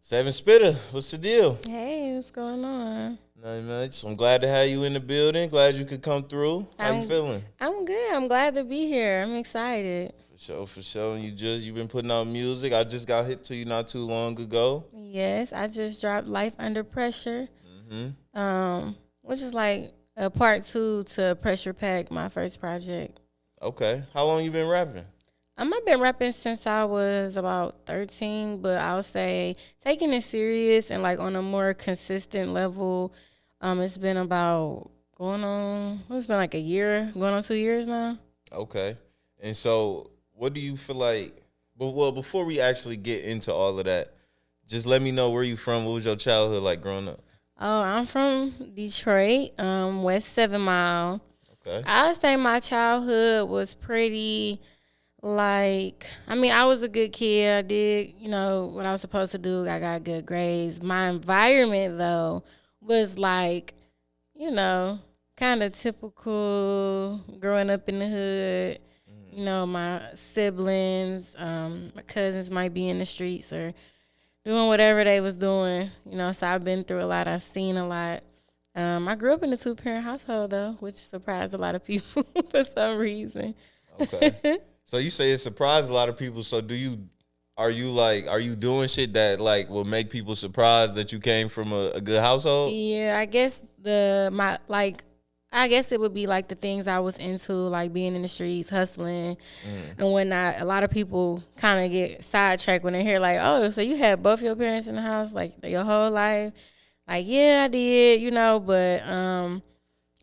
7Spittah, what's the deal? Hey, what's going on? Nothing much. I'm glad to have you in the building. Glad you could come through. How you feeling? I'm good. I'm glad to be here. I'm excited. For sure. You've been putting out music. I just got hip to you not too long ago. Yes, I just dropped Life Under Pressure. Mm-hmm. Which is like a part 2 to Pressure Pack, my first project. Okay. How long you been rapping? I've been rapping since I was about 13, but I'll say taking it serious and like on a more consistent level. It's been about it's been like a year, going on 2 years now. Okay. And so what do you feel like, well, before we actually get into all of that, just let me know where you from. What was your childhood like growing up? Oh, I'm from Detroit, West 7 Mile. Okay. I would say my childhood was pretty, I was a good kid. I did, what I was supposed to do. I got good grades. My environment, though, was kind of typical growing up in the hood. My siblings, my cousins might be in the streets or doing whatever they was doing. So I've been through a lot. I've seen a lot. I grew up in a 2-parent household, though, which surprised a lot of people for some reason. Okay. So you say it surprised a lot of people. So are you doing shit that will make people surprised that you came from a good household? Yeah, I guess I guess it would be like the things I was into, like being in the streets, hustling and whatnot. A lot of people kind of get sidetracked when they hear like, oh, so you had both your parents in the house like your whole life? Like, yeah, I did, but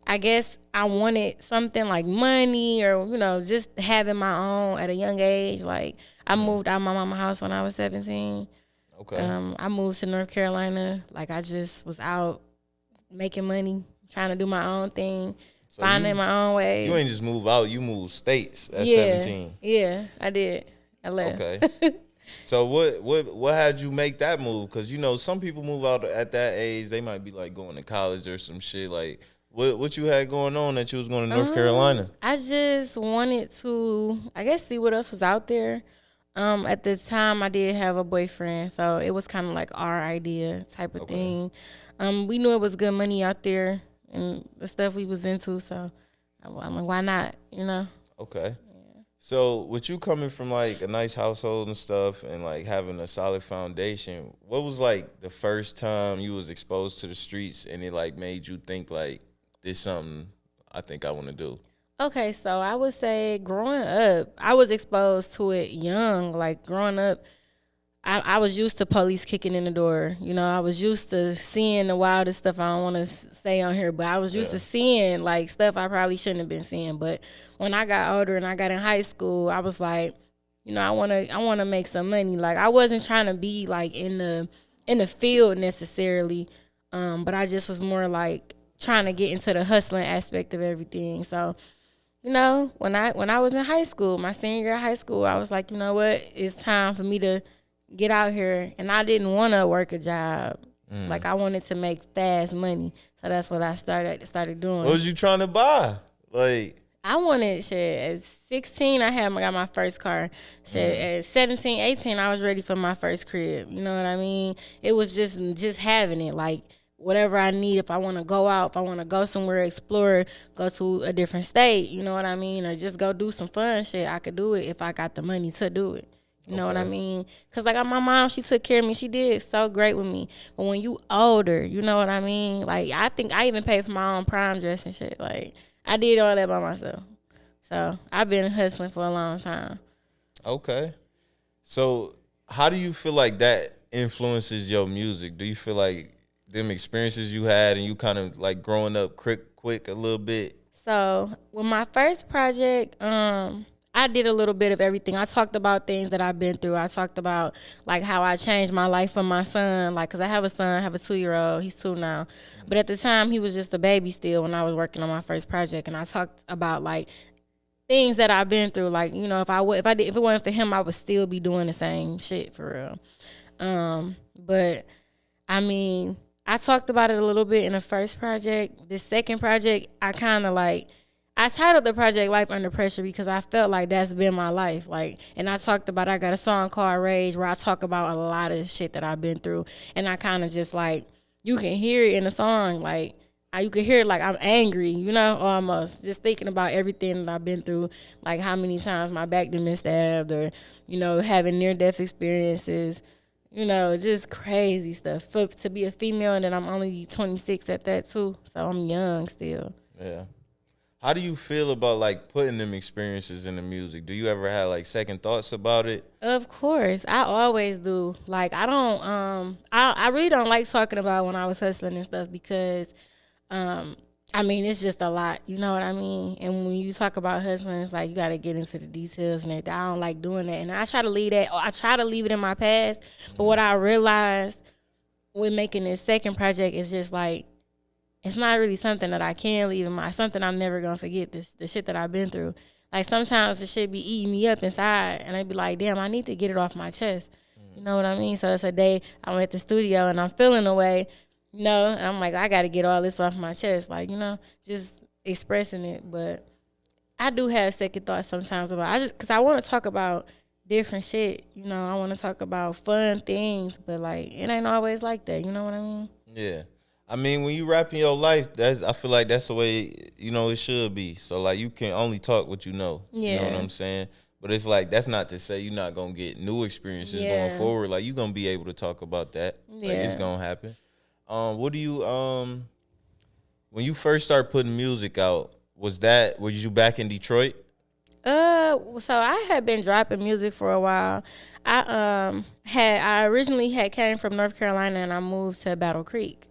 I guess I wanted something like money or, just having my own at a young age. Like, I moved out of my mama's house when I was 17. Okay. I moved to North Carolina. Like, I just was out making money, trying to do my own thing, so finding my own way. You ain't just move out. You moved states at 17. Yeah, I did. I left. Okay. So what had you make that move? Because, some people move out at that age. They might be, going to college or some shit. Like, what you had going on that you was going to North Carolina? I just wanted to, I guess, see what else was out there. At the time, I did have a boyfriend, so it was kind of like our idea type of thing. We knew it was good money out there and the stuff we was into, so I'm like, why not, Okay. Yeah. So with you coming from, a nice household and stuff and, having a solid foundation, what was, the first time you was exposed to the streets and it, made you think, this is something I think I want to do? Okay, so I would say growing up, I was exposed to it young. Like, growing up, I was used to police kicking in the door. I was used to seeing the wildest stuff. I don't want to say on here, but I was used to seeing, stuff I probably shouldn't have been seeing. But when I got older and I got in high school, I was like, I want to make some money. Like, I wasn't trying to be, in the field necessarily, but I just was more, trying to get into the hustling aspect of everything. So, when I was in high school, my senior year of high school, I was like, you know what, it's time for me to get out here. And I didn't want to work a job. Like, I wanted to make fast money. So that's what I started doing. What was you trying to buy? I wanted shit. At 16, I got my first car. Shit, at 17, 18, I was ready for my first crib. You know what I mean? It was just having it. Like, whatever I need, if I want to go out, if I want to go somewhere, explore, go to a different state, you know what I mean? Or just go do some fun shit, I could do it if I got the money to do it. You know what I mean? Because, my mom, she took care of me. She did so great with me. But when you older, you know what I mean? I think I even paid for my own prom dress and shit. I did all that by myself. So, I've been hustling for a long time. Okay. So, how do you feel like that influences your music? Do you feel like them experiences you had and you kind of growing up quick a little bit? So with my first project, I did a little bit of everything. I talked about things that I've been through. I talked about how I changed my life for my son, because I have a son, I have a 2-year-old. He's 2 now. But at the time he was just a baby still when I was working on my first project, and I talked about things that I've been through. If it wasn't for him, I would still be doing the same shit for real. But I mean, I talked about it a little bit in the first project. The second project, I kind of I titled the project Life Under Pressure because I felt like that's been my life. Like, and I talked about, I got a song called Rage where I talk about a lot of shit that I've been through. And I kind of just like, you can hear it in the song. Like, you can hear it like I'm angry, you know, almost. Just thinking about everything that I've been through. Like how many times my back done been stabbed or, you know, having near-death experiences. You know, just crazy stuff. To be a female and then I'm only 26 at that too. So I'm young still. Yeah. How do you feel about like putting them experiences in the music? Do you ever have like second thoughts about it? Of course, I always do. Like I don't, I really don't like talking about when I was hustling and stuff because, I mean it's just a lot. You know what I mean? And when you talk about hustling, it's like you got to get into the details and everything. I don't like doing that, and I try to leave that. I try to leave it in my past. But what I realized with making this second project is just like, it's not really something that I can leave in my, something I'm never going to forget, the shit that I've been through. Like, sometimes the shit be eating me up inside, and I be like, damn, I need to get it off my chest. You know what I mean? So it's a day I'm at the studio, and I'm feeling away, you know, and I'm like, I got to get all this off my chest. Like, you know, just expressing it. But I do have second thoughts sometimes about because I want to talk about different shit. You know, I want to talk about fun things, but, like, it ain't always like that. You know what I mean? Yeah. I mean, when you rapping your life, I feel like that's the way, you know, it should be. So, like, you can only talk what you know. Yeah. You know what I'm saying? But it's like, that's not to say you're not going to get new experiences going forward. Like, you're going to be able to talk about that. Yeah. Like, it's going to happen. What do you, when you first started putting music out, was you back in Detroit? So I had been dropping music for a while. I originally came from North Carolina and I moved to Battle Creek.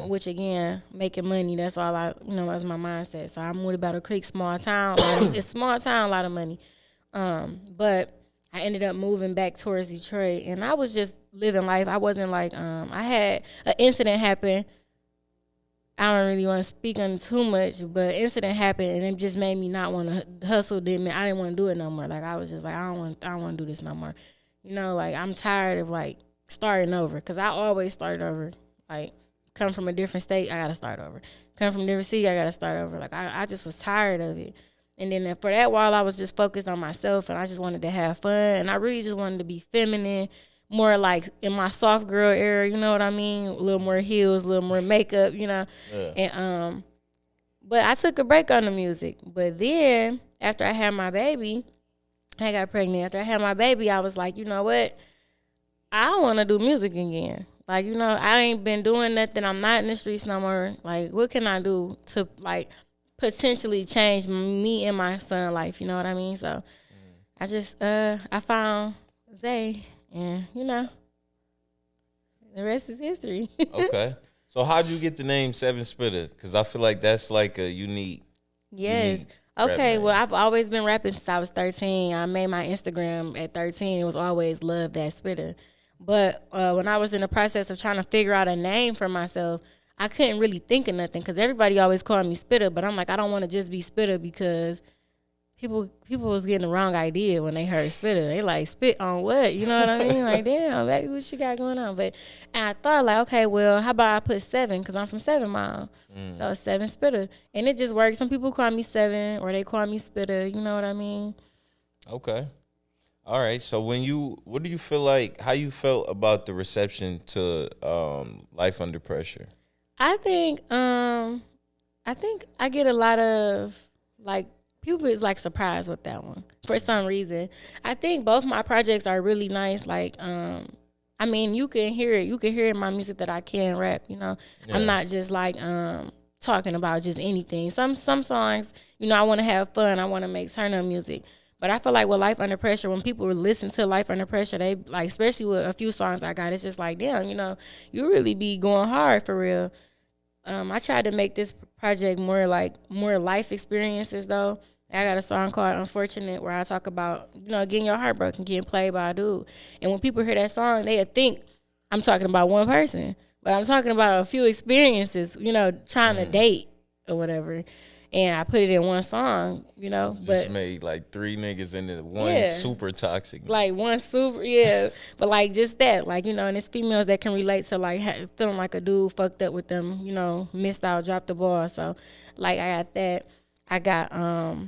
Which again, making money, that's all that's my mindset. So I moved to Battle Creek, small town. It's small town, a lot of money. But I ended up moving back towards Detroit and I was just living life. I wasn't like, I had an incident happen. I don't really want to speak on it too much, but incident happened and it just made me not want to hustle. I didn't want to do it no more. Like I was just like, I don't want to do this no more. You know, like I'm tired of like starting over because I always start over. Like, come from a different state, I got to start over. Come from a different city, I got to start over. Like, I just was tired of it. And then for that while, I was just focused on myself, and I just wanted to have fun. And I really just wanted to be feminine, more like in my soft girl era, you know what I mean? A little more heels, a little more makeup, you know? Yeah. And but I took a break on the music. But then, after I had my baby, I got pregnant. After I had my baby, I was like, you know what? I want to do music again. Like, you know, I ain't been doing nothing. I'm not in the streets no more. Like, what can I do to, like, potentially change me and my son's life? You know what I mean? So, I just, I found Zay, and, you know, the rest is history. Okay. So, how'd you get the name 7Spittah? Because I feel like that's, like, a unique. Yes. Okay, well, I've always been rapping since I was 13. I made my Instagram at 13. It was always Love That Spitter. But when I was in the process of trying to figure out a name for myself, I couldn't really think of nothing because everybody always called me Spitter. But I'm like, I don't want to just be Spitter because people was getting the wrong idea when they heard Spitter. They like, spit on what? You know what I mean? Like, damn, baby, what you got going on? But and I thought like, okay, well, how about I put 7 because I'm from 7 Mile. So it's 7Spittah. And it just works. Some people call me 7 or they call me Spitter. You know what I mean? Okay. All right. So what do you feel like, how you felt about the reception to Life Under Pressure? I think I get a lot of, like, people is, like, surprised with that one for some reason. I think both my projects are really nice. Like, I mean, you can hear it. You can hear in my music that I can rap, you know. Yeah. I'm not just, like, talking about just anything. Some songs, you know, I want to have fun. I want to make turn-up music. But I feel like with Life Under Pressure, when people listen to Life Under Pressure, they, like, especially with a few songs I got, it's just like, damn, you know, you really be going hard for real. I tried to make this project more life experiences, though. I got a song called Unfortunate where I talk about, you know, getting your heart broken, getting played by a dude. And when people hear that song, they think I'm talking about one person. But I'm talking about a few experiences, you know, trying to date or whatever. And I put it in one song, you know. Just made like 3 niggas into one super toxic. Like one super, yeah. But like just that, like, you know, and it's females that can relate to like feeling like a dude fucked up with them, you know, missed out, dropped the ball. So like I got that. I got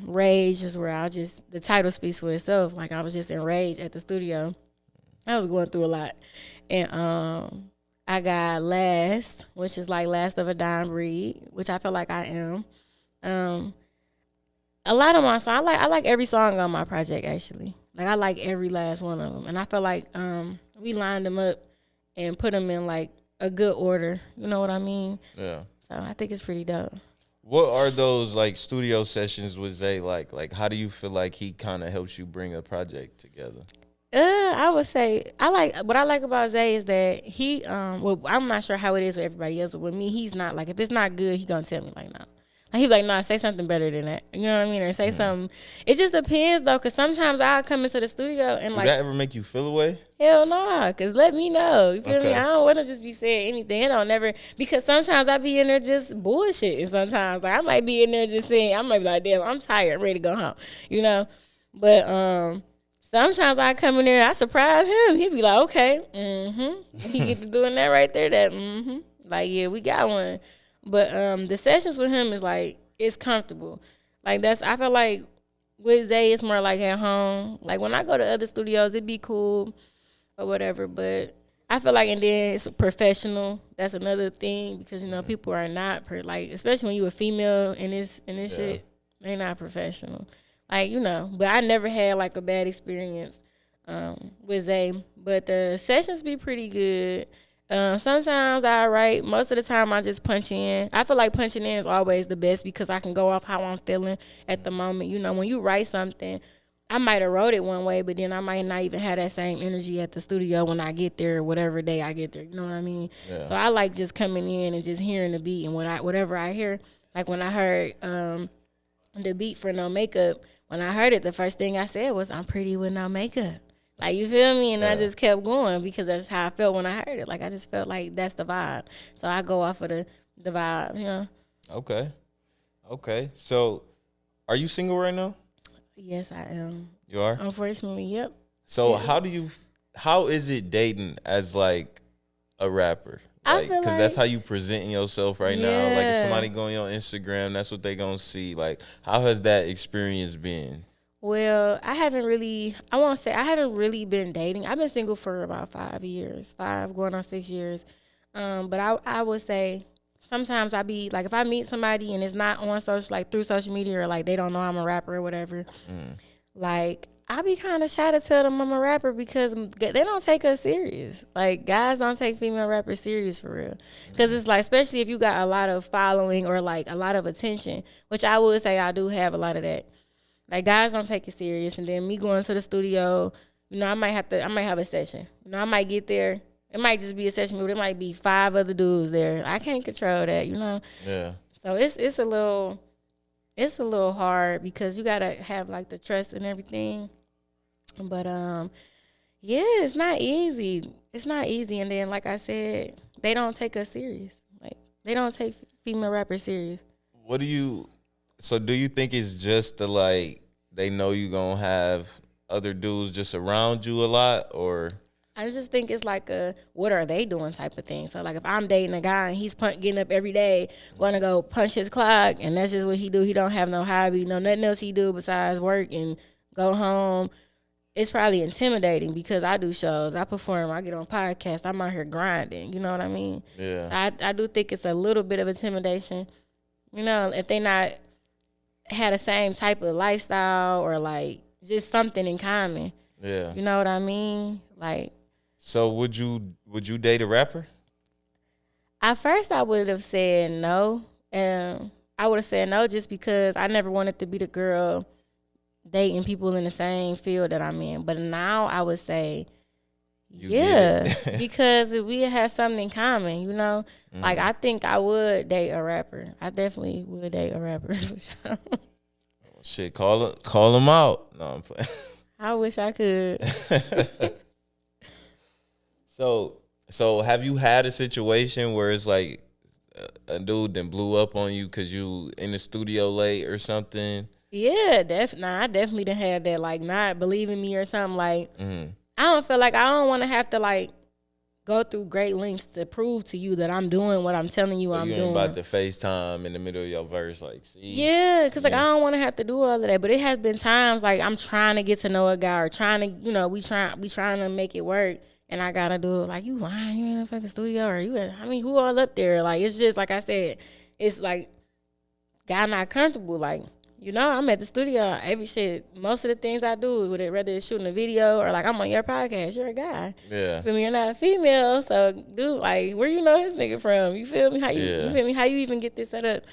Rage is where the title speaks for itself. Like I was just enraged at the studio. I was going through a lot. And I got Last, which is like Last of a Dying Breed, which I feel like I am. A lot of my songs, I like every song on my project actually. Like I like every last one of them. And I feel like we lined them up and put them in like a good order. You know what I mean? Yeah. So I think it's pretty dope. What are those like studio sessions with Zay like? Like, how do you feel like he kind of helps you bring a project together? I would say what I like about Zay is that he well, I'm not sure how it is with everybody else, but with me, he's not like, if it's not good, he gonna tell me like no. Like he be like, nah, say something better than that. You know what I mean? Or say something. It just depends though, cause sometimes I'll come into the studio and Would that ever make you feel away? Hell nah, cause let me know. You feel me? I don't want to just be saying anything. It don't never, because sometimes I be in there just bullshitting. Sometimes like I might be in there just saying, I might be like, damn, I'm tired, I'm ready to go home. You know, but sometimes I come in there, I surprise him. He be like, okay, he get to doing that right there. That like yeah, we got one. But the sessions with him is like, it's comfortable. Like I feel like with Zay, it's more like at home. Like when I go to other studios, it'd be cool or whatever. But I feel like, and then it's professional. That's another thing because you know people are not like, especially when you a female in this shit, they not professional. Like you know, but I never had like a bad experience with Zay. But the sessions be pretty good. Sometimes I write. Most of the time I just punch in. I feel like punching in is always the best because I can go off how I'm feeling at the moment. You know, when you write something, I might have wrote it one way, but then I might not even have that same energy at the studio when I get there, whatever day I get there. You know what I mean? Yeah. So I like just coming in and just hearing the beat and whatever I hear. Like when I heard the beat for No Makeup, when I heard it, the first thing I said was, "I'm pretty with no makeup." Like, you feel me? And I just kept going because that's how I felt when I heard it. Like, I just felt like that's the vibe. So I go off of the vibe, you know? Okay. So, are you single right now? Yes, I am. You are? Unfortunately, yep. So, how is it dating as, like, a rapper? Like, because that's how you presenting yourself right now. Like, if somebody go on your Instagram, that's what they gonna see. Like, how has that experience been? Well, I haven't really been dating. I've been single for about 5 years, going on 6 years. But I would say sometimes I be like, if I meet somebody and it's not on through social media, or like they don't know I'm a rapper or whatever, like I be kind of shy to tell them I'm a rapper because they don't take us serious. Like guys don't take female rappers serious for real. Because it's like, especially if you got a lot of following or like a lot of attention, which I would say I do have a lot of that. Like guys don't take it serious, and then me going to the studio, you know, I might have a session. You know, I might get there. It might just be a session, but it might be 5 other dudes there. I can't control that, you know. Yeah. So it's a little hard because you gotta have like the trust and everything. But yeah, it's not easy. It's not easy, and then like I said, they don't take us serious. Like they don't take female rappers serious. So do you think it's just like they know you gonna have other dudes just around you a lot, or? I just think it's like a what are they doing type of thing. So like if I'm dating a guy and he's getting up every day, going to go punch his clock, and that's just what he do. He don't have no hobby, nothing else he do besides work and go home. It's probably intimidating because I do shows, I perform, I get on podcasts, I'm out here grinding. You know what I mean? Yeah. I do think it's a little bit of intimidation. You know, if they not had the same type of lifestyle or like just something in common. Yeah. You know what I mean? Like. So would you date a rapper? At first I would have said no. I would have said no just because I never wanted to be the girl dating people in the same field that I'm in. But now I would say because we have something in common, you know? Like, I think I would date a rapper. I definitely would date a rapper for sure. Shit, call them out. No, I'm playing. I wish I could. So have you had a situation where it's like a dude then blew up on you because you in the studio late or something? Yeah, I definitely done had that, like, not believing me or something. Like, I don't feel like I don't want to have to, like, go through great lengths to prove to you that I'm doing what I'm telling you I'm you doing. ain't about to FaceTime in the middle of your verse, like, see? Yeah, because, like, I don't want to have to do all of that. But it has been times, like, I'm trying to get to know a guy or trying to, you know, we trying to make it work. And I got to do it. Like, you lying? You in the fucking studio? Or you I mean, who all up there? Like, it's just, like I said, it's like, guy not comfortable. Like, you know, I'm at the studio. Every shit, most of the things I do, whether it's shooting a video or, like, I'm on your podcast, you're a guy. Yeah. You feel me? You're not a female. So, dude, like, where you know this nigga from? You feel me? You feel me? How you even get this set up?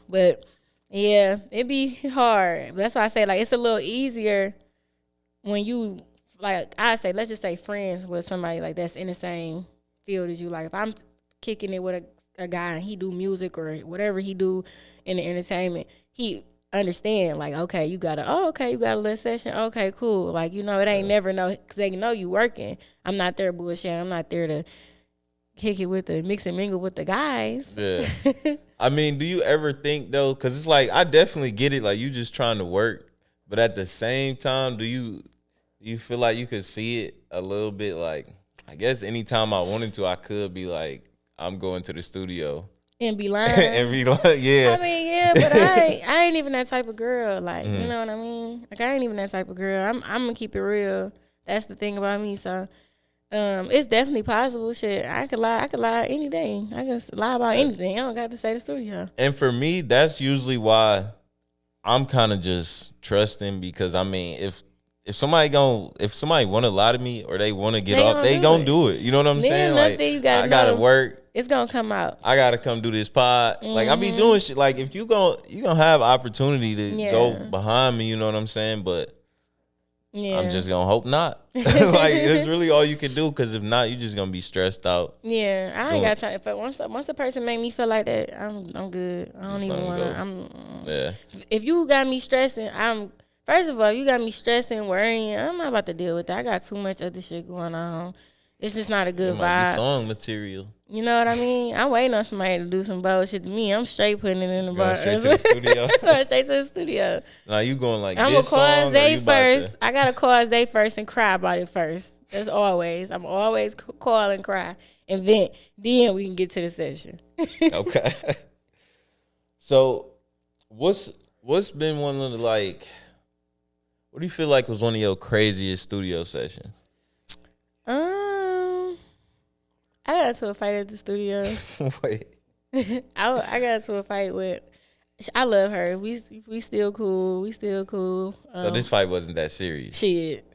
But, yeah, it be hard. That's why I say, like, it's a little easier when you, like, I say, let's just say friends with somebody, like, that's in the same field as you. Like, if I'm kicking it with a guy and he do music or whatever he do in the entertainment, he understand, like, okay, you got a little session. Okay, cool. Like, you know, it ain't never know, because they know you working. I'm not there bullshit. I'm not there to kick it with the mix and mingle with the guys. Yeah. I mean, do you ever think, though, because it's like, I definitely get it, like, you just trying to work, but at the same time, do you feel like you could see it a little bit, like, I guess anytime I wanted to, I could be like, I'm going to the studio. And be lying. And be like, yeah. I mean, yeah, but I ain't even that type of girl. Like, you know what I mean? Like, I ain't even that type of girl. I'm gonna keep it real. That's the thing about me. So, it's definitely possible. Shit, I could lie any day. I can lie about anything. I don't got to say the studio. And for me, that's usually why I'm kind of just trusting, because I mean, if somebody want to lie to me or they want to get off, they gonna do it. You know what I'm saying? Like, I gotta work. It's gonna come out. I gotta come do this pod. Like, I be doing shit. Like, if you gonna have opportunity to go behind me. You know what I'm saying? But I'm just gonna hope not. Like, it's really all you can do. Because if not, you just gonna be stressed out. Yeah, I ain't got time. But once a person make me feel like that, I'm good. I don't even wanna. Yeah. If you got me stressing, first of all, you got me stressing, worrying. I'm not about to deal with that. I got too much other shit going on. It's just not a good vibe. Song material. You know what I mean? I'm waiting on somebody to do some bullshit to me. I'm straight putting it in the bar. Straight to the studio. Straight to the studio. Now you going like I'm this song? I'm gonna call Zay first. I gotta call Zay first and cry about it first. That's always. I'm always call and cry and vent. Then we can get to the session. Okay. So, what's been one of the, like, what do you feel like was one of your craziest studio sessions? I got into a fight at the studio. Wait. I got into a fight with. I love her. We still cool. We still cool. So this fight wasn't that serious. Shit.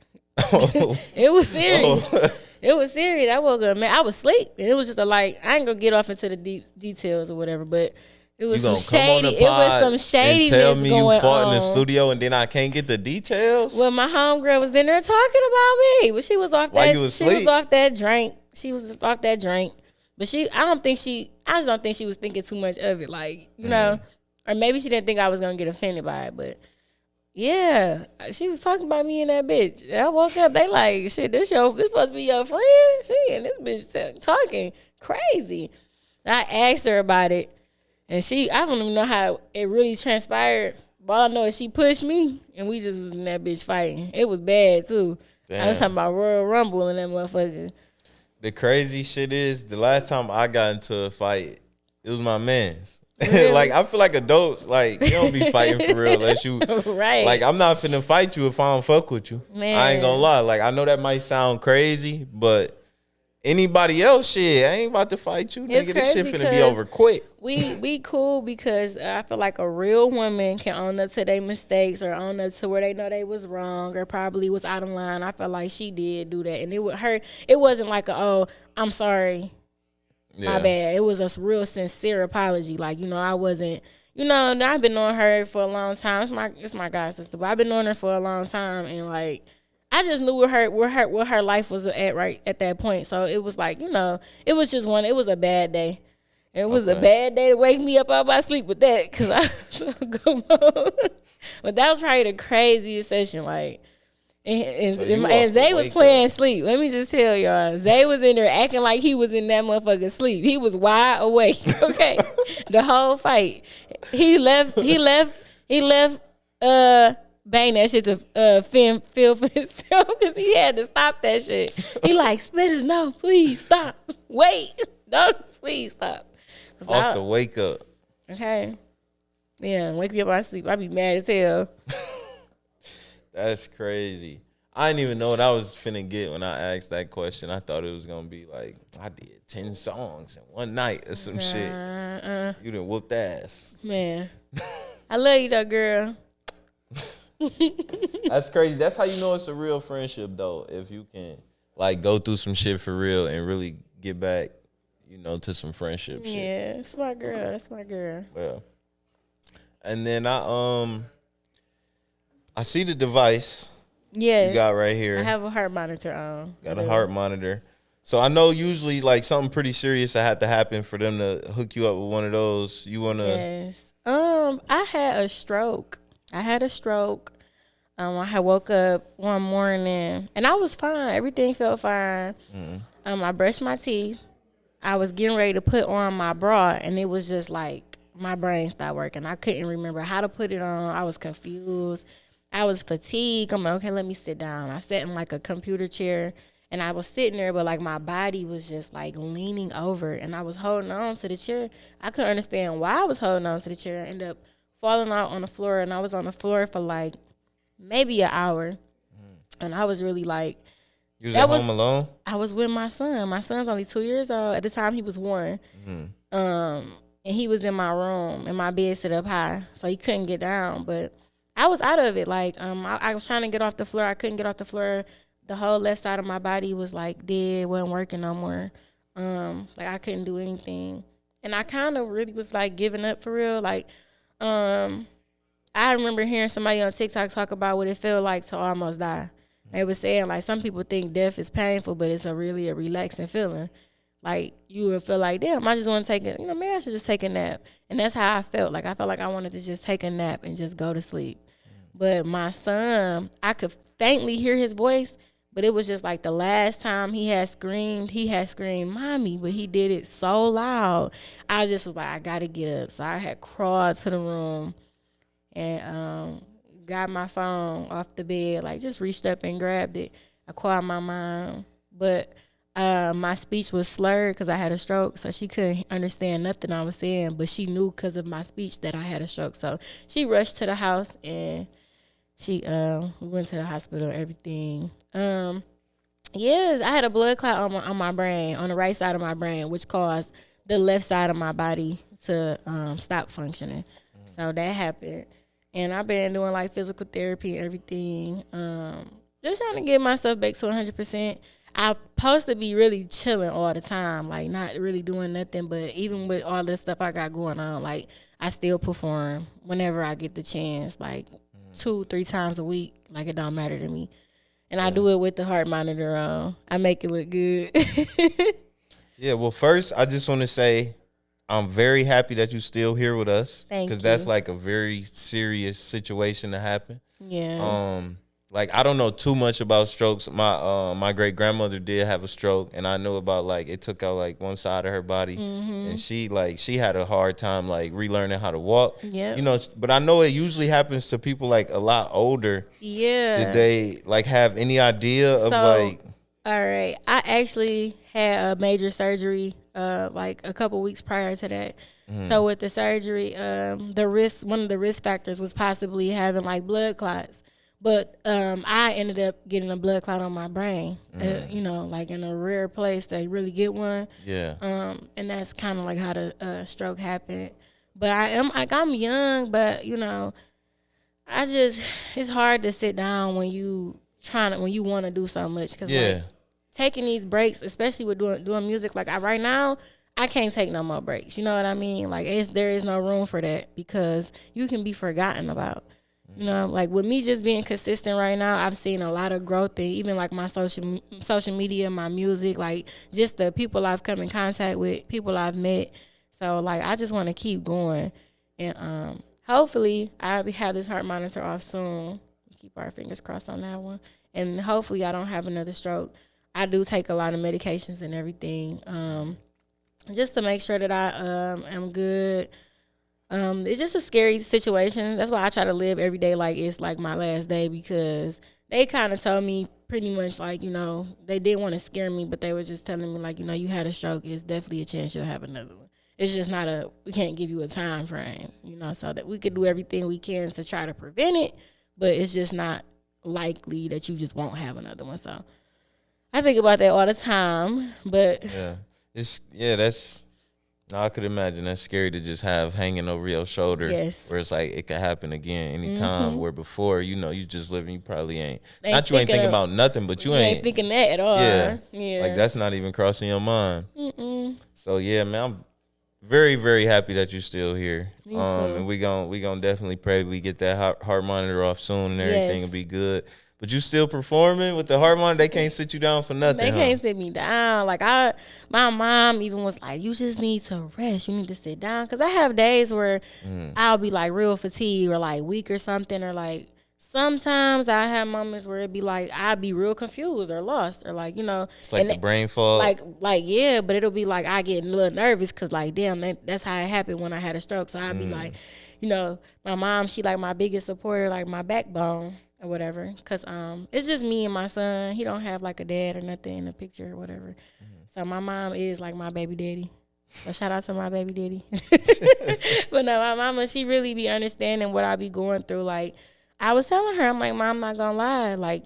It was serious. It was serious. I woke up, man. I was asleep. It was just I ain't gonna get off into the deep details or whatever, but it was some shady. It was some shadiness going on. Tell me you fought in the studio and then I can't get the details. Well, my homegirl was in there talking about me, but she was off that. You was she was off that drink. She was off that drink, but I just don't think she was thinking too much of it. Like, you know, or maybe she didn't think I was gonna get offended by it, but. Yeah, she was talking about me and that bitch. And I woke up, they like, shit, this supposed to be your friend? She and this bitch talking crazy. I asked her about it, and I don't even know how it really transpired. But all I know is she pushed me, and we just was in that bitch fighting. It was bad, too. Damn. I was talking about Royal Rumble and that motherfucker. The crazy shit is, the last time I got into a fight, it was my man's. Really? Like, I feel like adults, like, you don't be fighting for real unless you, right. Like, I'm not finna fight you if I don't fuck with you. Man. I ain't gonna lie. Like, I know that might sound crazy, but anybody else, shit, I ain't about to fight you. Nigga, this shit finna be over quick. We cool because I feel like a real woman can own up to their mistakes or own up to where they know they was wrong or probably was out of line. I feel like she did do that. And it wasn't like I'm sorry. My bad. It was a real sincere apology. Like, you know, I wasn't, you know, I've been knowing her for a long time. It's my god sister, but I've been knowing her for a long time, and like, I just knew where her life was at right at that point. So it was like, you know, it was a bad day. It was a bad day to wake me up out of my sleep with that, because I was go But that was probably the craziest session, like. And Zay was playing sleep. Let me just tell y'all, Zay was in there acting like he was in that motherfucking sleep. He was wide awake. Okay, the whole fight. He left bang that shit to feel for himself because he had to stop that shit. He like, Spittah, no, please stop. Wait, no, please stop. Off the wake up. Okay. Yeah, wake me up out of sleep. I be mad as hell. That's crazy. I didn't even know what I was finna get when I asked that question. I thought it was gonna be like I did 10 songs in one night or some shit. You done whooped ass. Man, I love you though, girl. That's crazy. That's how you know it's a real friendship though. If you can like go through some shit for real and really get back, you know, to some friendship shit. Yeah, that's my girl. That's my girl. Well, and then I see the device. Yeah, you got right here. I have a heart monitor on. Got a heart monitor. So I know usually like something pretty serious that had to happen for them to hook you up with one of those. You wanna? Yes. I had a stroke. I had I woke up one morning and I was fine. Everything felt fine. I brushed my teeth. I was getting ready to put on my bra and it was just like my brain stopped working. I couldn't remember how to put it on. I was confused. I was fatigued. I'm like, okay, let me sit down. I sat in like a computer chair and I was sitting there, but like my body was just like leaning over and I was holding on to the chair. I couldn't understand why I was holding on to the chair. I ended up falling out on the floor and I was on the floor for like maybe an hour. And I was really like, you was at home alone? I was with my son. My son's only 2 years old. At the time, he was 1. And he was in my room and my bed sit up high, so he couldn't get down. But I was out of it. Like, I was trying to get off the floor. I couldn't get off the floor. The whole left side of my body was like dead, wasn't working no more. Like I couldn't do anything. And I kind of really was like giving up for real. Like, I remember hearing somebody on TikTok talk about what it felt like to almost die. They were saying like some people think death is painful, but it's a relaxing feeling. Like you would feel like, damn, I just want to take it. You know, maybe I should just take a nap. And that's how I felt. Like I felt like I wanted to just take a nap and just go to sleep. But my son, I could faintly hear his voice, but it was just like the last time he had screamed, mommy, but he did it so loud. I just was like, I got to get up. So I had crawled to the room and got my phone off the bed, like just reached up and grabbed it. I called my mom, but my speech was slurred because I had a stroke, so she couldn't understand nothing I was saying, but she knew because of my speech that I had a stroke. So she rushed to the house and we went to the hospital and everything. Yes, I had a blood clot on my brain, on the right side of my brain, which caused the left side of my body to stop functioning. So that happened. And I've been doing like physical therapy and everything. Just trying to get myself back to 100%. I'm supposed to be really chilling all the time, like not really doing nothing. But even with all this stuff I got going on, like I still perform whenever I get the chance, like 2-3 times a week. Like it don't matter to me. And I do it with the heart monitor on. I make it look good. Yeah, well, first, I just want to say I'm very happy that you're still here with us. Thank you. Because that's like a very serious situation to happen. Yeah. Like I don't know too much about strokes. My great grandmother did have a stroke, and I know about like it took out like one side of her body, and she had a hard time like relearning how to walk. Yeah, you know. But I know it usually happens to people like a lot older. Yeah. Did they like have any idea of like? All right, I actually had a major surgery like a couple weeks prior to that. So with the surgery, one of the risk factors was possibly having like blood clots. But I ended up getting a blood clot on my brain, you know, like in a rare place they really get one. Yeah. And that's kind of like how the stroke happened. But I'm young, but you know, it's hard to sit down when you want to do so much. Cause like taking these breaks, especially with doing music, like right now, I can't take no more breaks. You know what I mean? Like there is no room for that because you can be forgotten about. You know, like with me just being consistent right now, I've seen a lot of growth in even like my social media, my music, like just the people I've come in contact with, people I've met. So like I just want to keep going, and hopefully I'll have this heart monitor off soon. Keep our fingers crossed on that one, and hopefully I don't have another stroke. I do take a lot of medications and everything, just to make sure that I am good. It's just a scary situation. That's why I try to live every day like it's like my last day, because they kind of told me pretty much like, you know, they didn't want to scare me, but they were just telling me like, you know, you had a stroke. It's definitely a chance you'll have another one. It's just not we can't give you a time frame, you know, so that we could do everything we can to try to prevent it, but it's just not likely that you just won't have another one. So I think about that all the time, but that's. I could imagine that's scary to just have hanging over your shoulder. Yes. Where it's like it could happen again anytime. Where before, you know, you just living, you probably ain't thinking about nothing, but you ain't thinking that at all. Yeah. Like that's not even crossing your mind. So yeah, man, I'm very, very happy that you're still here. And we gon' definitely pray we get that heart monitor off soon and everything will be good. But you still performing with the heart monitor? They can't sit you down for nothing. They can't sit me down. Like my mom even was like, you just need to rest. You need to sit down. Cause I have days where I'll be like real fatigued or like weak or something, or like sometimes I have moments where it'd be like I'd be real confused or lost or like, you know, it's like the brain fog. Like yeah, but it'll be like I get a little nervous because like damn, that's how it happened when I had a stroke. So I'd be like, you know, my mom, she like my biggest supporter, like my backbone or whatever. Cause it's just me and my son. He don't have like a dad or nothing in the picture or whatever. So my mom is like my baby daddy. So shout out to my baby daddy. But no, my mama, she really be understanding what I be going through. Like I was telling her, I'm like, Mom, I'm not gonna lie. Like,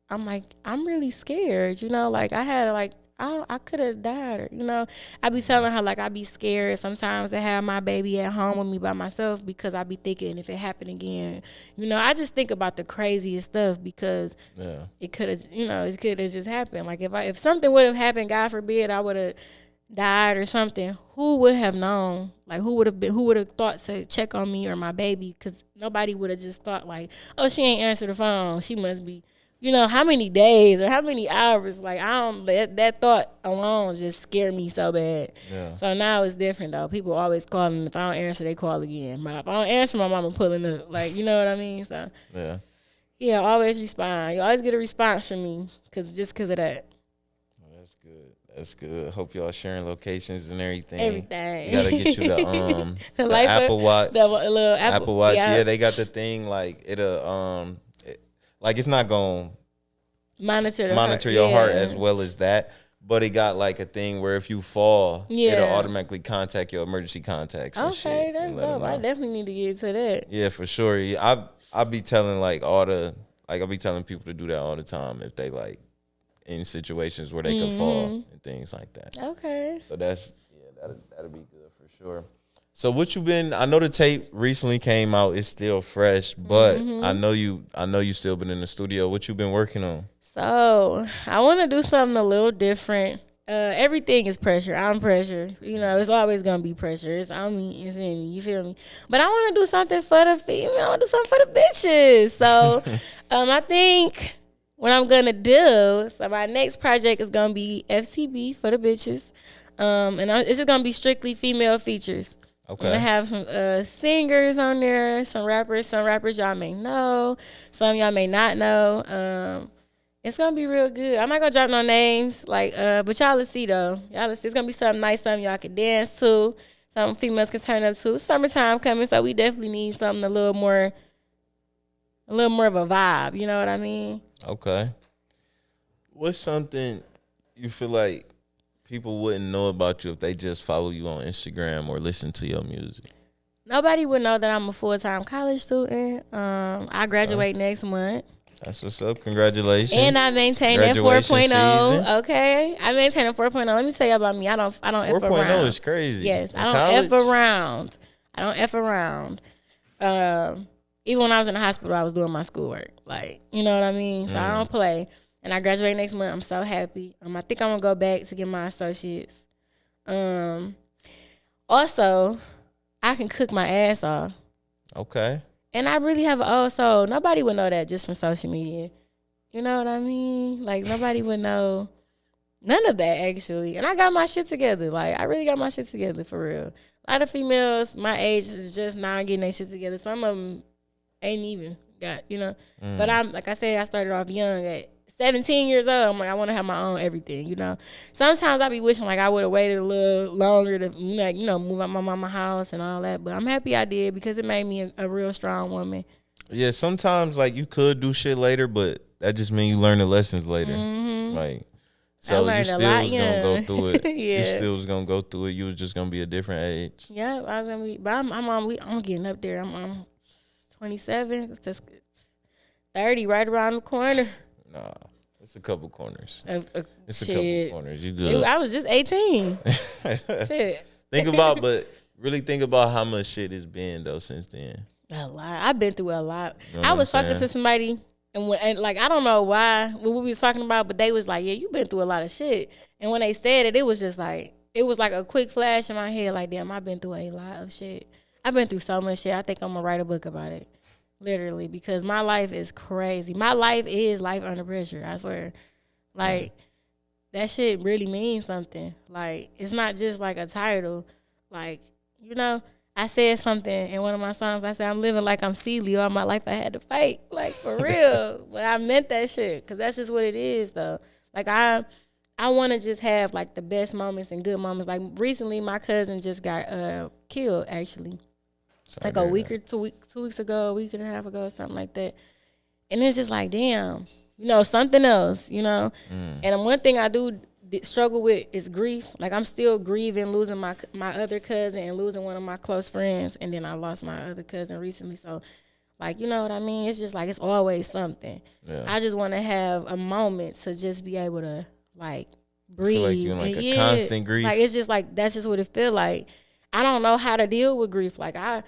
I'm really scared, you know, like I had like, I could have died, or, you know, I be telling her like I be scared sometimes to have my baby at home with me by myself because I be thinking if it happened again, you know, I just think about the craziest stuff because it could have, you know, it could have just happened. Like if something would have happened, God forbid, I would have died or something, who would have known? Like who would have thought to check on me or my baby? Because nobody would have just thought like, oh, she ain't answer the phone, she must be, you know, how many days or how many hours? Like that thought alone just scared me so bad. So now it's different though. People always calling. If I don't answer, they call again. But if I don't answer, my mama pulling up. Like, you know what I mean? So yeah, always respond. You always get a response from me because of that. That's good. Hope y'all sharing locations and everything. Everything. You gotta get you the Apple Watch. The little Apple Watch. Yeah, they got the thing like it'll like it's not gonna monitor your heart as well as that, but it got like a thing where if you fall, it'll automatically contact your emergency contacts. And okay, shit that's dope. I definitely need to get to that. Yeah, for sure. Yeah, I be telling I'll be telling people to do that all the time if they like in situations where they could fall and things like that. Okay. So that'll be good for sure. So what you been? I know the tape recently came out. It's still fresh, but I know you still been in the studio. What you been working on? So I want to do something a little different. Everything is pressure. I'm pressure. You know, it's always gonna be pressure. It's on me. It's in me. You feel me? But I want to do something for the female. I want to do something for the bitches. So, I think what I'm gonna do. So my next project is gonna be FTB for the bitches, and it's just gonna be strictly female features. Okay. I'm gonna have some singers on there, some rappers y'all may know, some y'all may not know. It's gonna be real good. I'm not gonna drop no names, like, but y'all will see though. Y'all will see. It's gonna be something nice, something y'all can dance to, something females can turn up to. Summertime coming, so we definitely need something a little more of a vibe. You know what I mean? Okay. What's something you feel like people wouldn't know about you if they just follow you on Instagram or listen to your music? Nobody would know that I'm a full-time college student. I graduate next month. That's what's up. Congratulations. And I maintain that 4.0. Okay. I maintain a 4.0. Let me tell you about me. I don't F around. 4.0 is crazy. Yes. I don't F around. I don't F around. Even when I was in the hospital, I was doing my schoolwork. Like, you know what I mean? So I don't play. And I graduate next month. I'm so happy. I think I'm going to go back to get my associates. Also, I can cook my ass off. Okay. And I really have an old soul. Nobody would know that just from social media. You know what I mean? Like, nobody would know none of that, actually. And I got my shit together. Like, I really got my shit together, for real. A lot of females my age is just now getting their shit together. Some of them ain't even got, you know. But like I said, I started off young at 17 years old, I'm like, I want to have my own everything, you know. Sometimes I be wishing like I would have waited a little longer to, like, you know, move out my mama house and all that. But I'm happy I did because it made me a real strong woman. Yeah, sometimes like you could do shit later, but that just means you learn the lessons later. Mm-hmm. Like, so you still was gonna go through it. Yeah. You still was gonna go through it. You was just gonna be a different age. Yeah, I was gonna be, but I'm getting up there. I'm 27. That's 30 right around the corner. Nah, it's a couple corners. It's shit. A couple corners. You good? I was just 18. Shit. Really think about how much shit has been though since then. A lot. I've been through a lot. You know I was talking to somebody, and like I don't know what we was talking about, but they was like, "Yeah, you've been through a lot of shit." And when they said it, it was just like a quick flash in my head, like, "Damn, I've been through a lot of shit. I've been through so much shit. I think I'm gonna write a book about it." Literally, because my life is crazy. My life is life under pressure, I swear. Like, that shit really means something. Like, it's not just like a title. Like, you know, I said something in one of my songs. I said, I'm living like I'm Celie. All my life I had to fight. Like, for real. But I meant that shit, because that's just what it is, though. Like, I want to just have, like, the best moments and good moments. Like, recently, my cousin just got killed, actually. Like a week or 2 weeks ago, a week and a half ago, something like that. And it's just like, damn, you know, something else, you know. And one thing I do struggle with is grief. Like, I'm still grieving losing my other cousin and losing one of my close friends. And then I lost my other cousin recently. So, like, you know what I mean? It's just like, it's always something. Yeah. I just want to have a moment to just be able to, like, breathe. I feel like you're in, like, a constant grief. Like, it's just like, that's just what it feel like. I don't know how to deal with grief. Like, I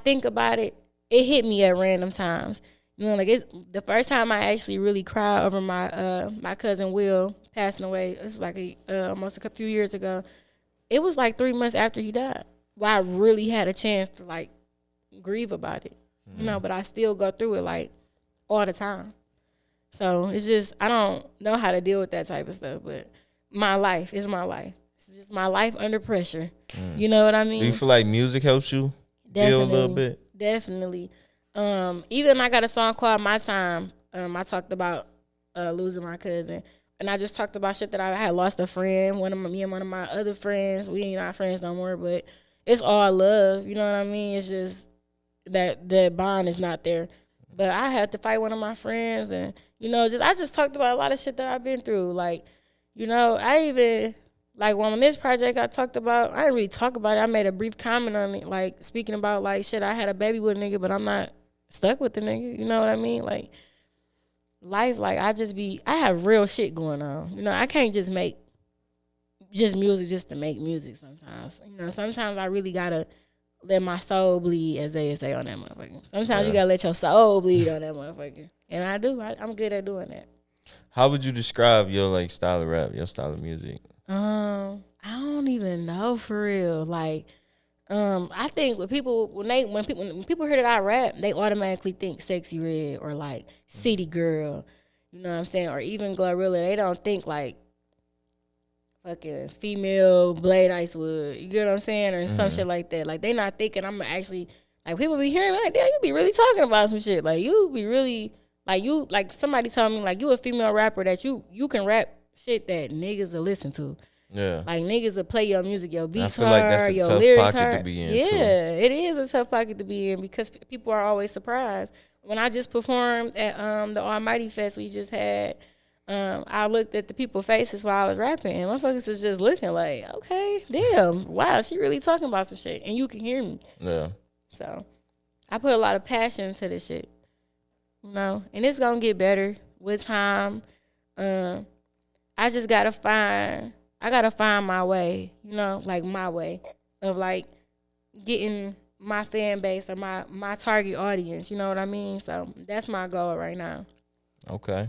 think about it. It hit me at random times. You know, like, it's the first time I actually really cried over my cousin Will passing away. It was like almost a few years ago. It was like 3 months after he died. Where I really had a chance to, like, grieve about it. You know, but I still go through it, like, all the time. So it's just, I don't know how to deal with that type of stuff. But my life is my life. It's just my life under pressure. You know what I mean? Do you feel like music helps you deal a little bit? Definitely. Even I got a song called My Time. I talked about losing my cousin. And I just talked about shit that I had lost a friend. Me and one of my other friends. We ain't not friends no more, but it's all love. You know what I mean? It's just that the bond is not there. But I had to fight one of my friends. And, you know, I just talked about a lot of shit that I've been through. Like, you know, I even... Like, on this project I talked about, I didn't really talk about it. I made a brief comment on it, like, speaking about, like, shit, I had a baby with a nigga, but I'm not stuck with the nigga. You know what I mean? Like, life, like, I have real shit going on. You know, I can't just make just music just to make music sometimes. You know, sometimes I really got to let my soul bleed, as they say on that motherfucker. Sometimes you got to let your soul bleed on that motherfucker. And I do. I'm good at doing that. How would you describe your, like, style of rap, your style of music? I don't even know for real. Like, I think when people hear that I rap, they automatically think Sexy Red or like City Girl, you know what I'm saying, or even Glorilla. They don't think like fucking female Blade Icewood. You get what I'm saying, or some shit like that. Like, they not thinking I'm actually like, people be hearing me like, damn, you be really talking about some shit. Like, you be really like somebody told me like, you a female rapper that you can rap shit that niggas will listen to. Yeah. Like, niggas will play your music, your beats hard, like that's a your tough lyrics hard. To be in, yeah, too. It is a tough pocket to be in because people are always surprised. When I just performed at the Almighty Fest we just had, I looked at the people's faces while I was rapping, and motherfuckers was just looking like, okay, damn, wow, she really talking about some shit, and you can hear me. Yeah. So, I put a lot of passion into this shit, you know, and it's gonna get better with time. I just gotta find my way, you know, like my way of like getting my fan base or my target audience, you know what I mean? So that's my goal right now. Okay.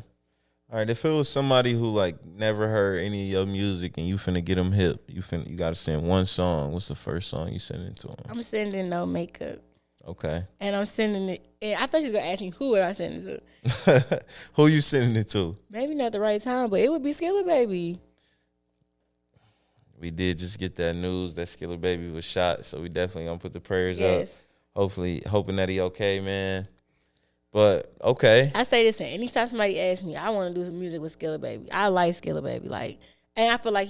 All right, if it was somebody who like never heard any of your music and you finna get them hip, you gotta send one song. What's the first song you sending to them? I'm sending No Makeup. Okay. And I'm sending it. And I thought you was gonna ask me who would I send it to. Who you sending it to? Maybe not the right time, but it would be Skilla Baby. We did just get that news that Skilla Baby was shot, so we definitely gonna put the prayers up. Hopefully, hoping that he okay, man. But okay. I say this, and anytime somebody asks me, I want to do some music with Skilla Baby. I like Skilla Baby, like, and I feel like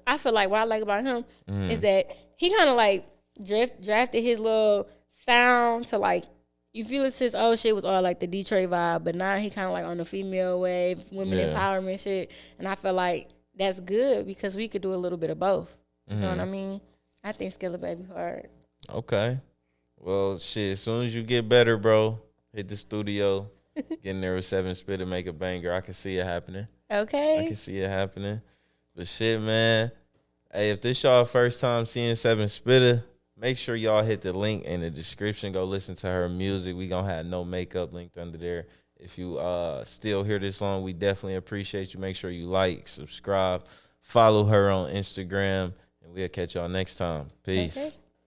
I feel like what I like about him is that he kind of like drafted his little sound to like. You feel it's his old shit was all like the Detroit vibe, but now he kind of like on the female wave, women empowerment shit, and I feel like that's good because we could do a little bit of both. You know what I mean? I think Skilla Baby hard. Okay. Well, shit. As soon as you get better, bro, hit the studio, get in there with 7Spittah, make a banger. I can see it happening. Okay. I can see it happening. But shit, man. Hey, if this y'all first time seeing 7Spittah, make sure y'all hit the link in the description. Go listen to her music. We gonna have No Makeup linked under there. If you still hear this song, we definitely appreciate you. Make sure you like, subscribe, follow her on Instagram, and we'll catch y'all next time. Peace. Okay.